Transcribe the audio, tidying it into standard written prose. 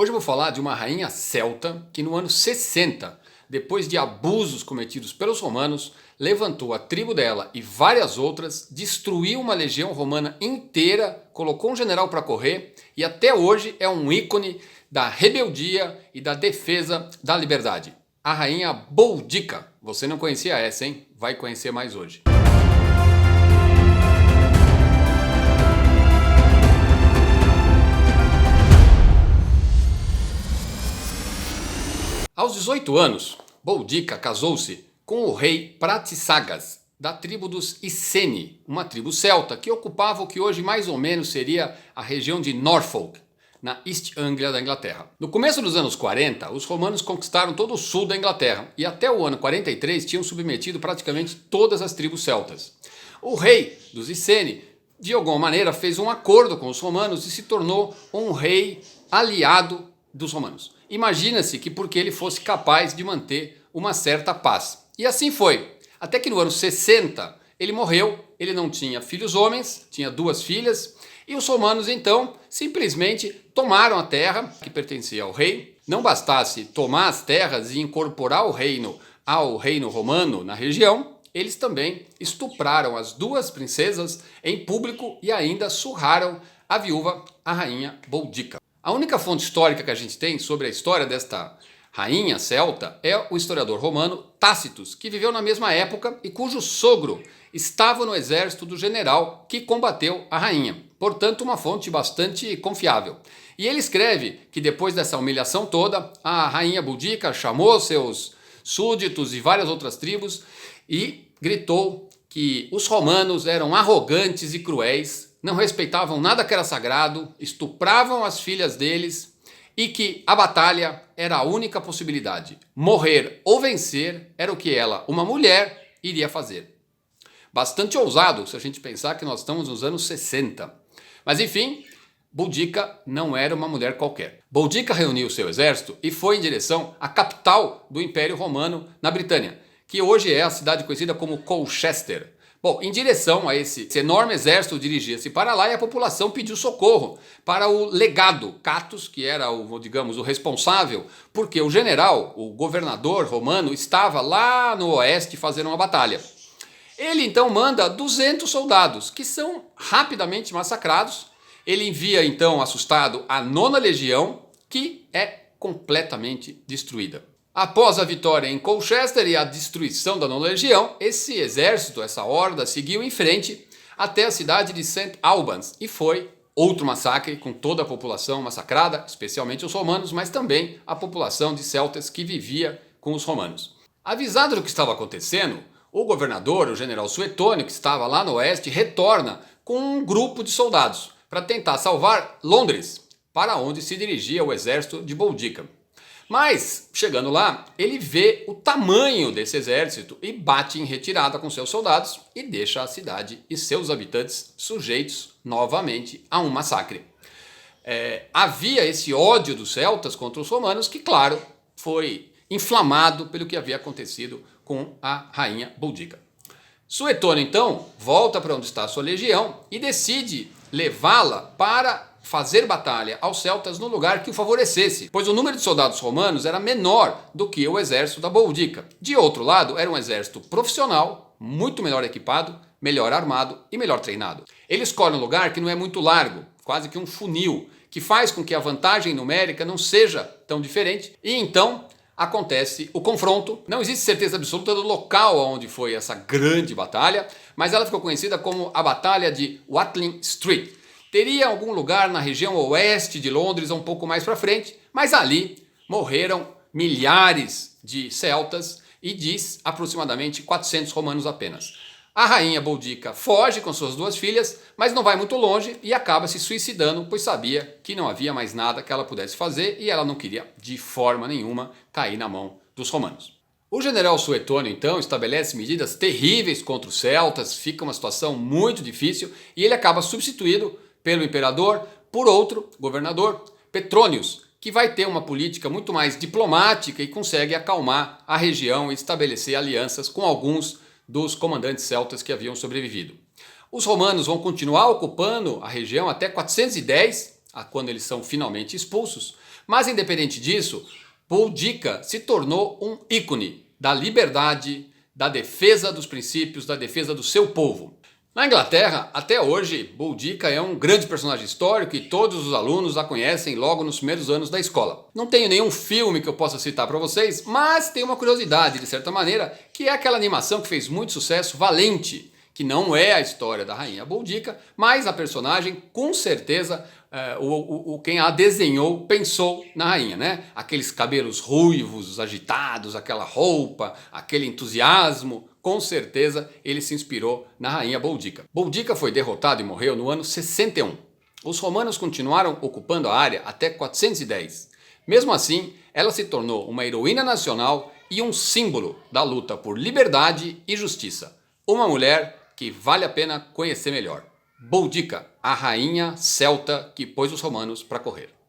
Hoje eu vou falar de uma rainha celta que no ano 60, depois de abusos cometidos pelos romanos, levantou a tribo dela e várias outras, destruiu uma legião romana inteira, colocou um general para correr e até hoje é um ícone da rebeldia e da defesa da liberdade. A rainha Boudica. Você não conhecia essa, hein? Vai conhecer mais hoje. Aos 18 anos, Boudica casou-se com o rei Pratissagas, da tribo dos Iceni, uma tribo celta que ocupava o que hoje mais ou menos seria a região de Norfolk, na East Anglia da Inglaterra. No começo dos anos 40, os romanos conquistaram todo o sul da Inglaterra e até o ano 43 tinham submetido praticamente todas as tribos celtas. O rei dos Iceni, de alguma maneira, fez um acordo com os romanos e se tornou um rei aliado dos romanos. Imagina-se que porque ele fosse capaz de manter uma certa paz. E assim foi. Até que no ano 60 ele morreu, ele não tinha filhos homens, tinha duas filhas, e os romanos então simplesmente tomaram a terra que pertencia ao rei. Não bastasse tomar as terras e incorporar o reino ao reino romano na região, eles também estupraram as duas princesas em público e ainda surraram a viúva, a rainha Boudica. A única fonte histórica que a gente tem sobre a história desta rainha celta é o historiador romano Tácitus, que viveu na mesma época e cujo sogro estava no exército do general que combateu a rainha. Portanto, uma fonte bastante confiável. E ele escreve que depois dessa humilhação toda, a rainha Boudica chamou seus súditos e várias outras tribos e gritou que os romanos eram arrogantes e cruéis, não respeitavam nada que era sagrado, estupravam as filhas deles e que a batalha era a única possibilidade. Morrer ou vencer era o que ela, uma mulher, iria fazer. Bastante ousado se a gente pensar que nós estamos nos anos 60. Mas enfim, Boudica não era uma mulher qualquer. Boudica reuniu seu exército e foi em direção à capital do Império Romano na Britânia, que hoje é a cidade conhecida como Colchester. Bom, em direção a esse enorme exército dirigia-se para lá e a população pediu socorro para o legado Catus, que era o responsável, porque o general, o governador romano, estava lá no oeste fazendo uma batalha. Ele então manda 200 soldados, que são rapidamente massacrados. Ele envia então, assustado, a 9ª Legião, que é completamente destruída. Após a vitória em Colchester e a destruição da 9ª Legião, esse exército, essa horda, seguiu em frente até a cidade de St. Albans e foi outro massacre com toda a população massacrada, especialmente os romanos, mas também a população de celtas que vivia com os romanos. Avisado do que estava acontecendo, o governador, o general Suetônio, que estava lá no oeste, retorna com um grupo de soldados para tentar salvar Londres, para onde se dirigia o exército de Boudica. Mas, chegando lá, ele vê o tamanho desse exército e bate em retirada com seus soldados e deixa a cidade e seus habitantes sujeitos novamente a um massacre. Havia esse ódio dos celtas contra os romanos que, claro, foi inflamado pelo que havia acontecido com a rainha Boudica. Suetônio, então, volta para onde está a sua legião e decide levá-la para fazer batalha aos celtas no lugar que o favorecesse, pois o número de soldados romanos era menor do que o exército da Boudica. De outro lado, era um exército profissional, muito melhor equipado, melhor armado e melhor treinado. Ele escolhe um lugar que não é muito largo, quase que um funil, que faz com que a vantagem numérica não seja tão diferente, e então acontece o confronto. Não existe certeza absoluta do local onde foi essa grande batalha, mas ela ficou conhecida como a Batalha de Watling Street. Teria algum lugar na região oeste de Londres, um pouco mais para frente, mas ali morreram milhares de celtas e diz aproximadamente 400 romanos apenas. A rainha Boudica foge com suas duas filhas, mas não vai muito longe e acaba se suicidando, pois sabia que não havia mais nada que ela pudesse fazer e ela não queria de forma nenhuma cair na mão dos romanos. O general Suetônio então estabelece medidas terríveis contra os celtas, fica uma situação muito difícil e ele acaba substituído pelo imperador por outro governador, Petronius, que vai ter uma política muito mais diplomática e consegue acalmar a região e estabelecer alianças com alguns dos comandantes celtas que haviam sobrevivido. Os romanos vão continuar ocupando a região até 410, quando eles são finalmente expulsos, Mas independente disso, Boudica se tornou um ícone da liberdade, da defesa dos princípios, da defesa do seu povo. Na Inglaterra, até hoje, Boudica é um grande personagem histórico e todos os alunos a conhecem logo nos primeiros anos da escola. Não tenho nenhum filme que eu possa citar para vocês, mas tem uma curiosidade, de certa maneira, que é aquela animação que fez muito sucesso, Valente, que não é a história da rainha Boudica, mas a personagem, com certeza, quem a desenhou pensou na rainha, né? Aqueles cabelos ruivos, agitados, aquela roupa, aquele entusiasmo, com certeza ele se inspirou na rainha Boudica. Boudica foi derrotado e morreu no ano 61. Os romanos continuaram ocupando a área até 410. Mesmo assim, ela se tornou uma heroína nacional e um símbolo da luta por liberdade e justiça. Uma mulher que vale a pena conhecer melhor. Boudica, a rainha celta que pôs os romanos para correr.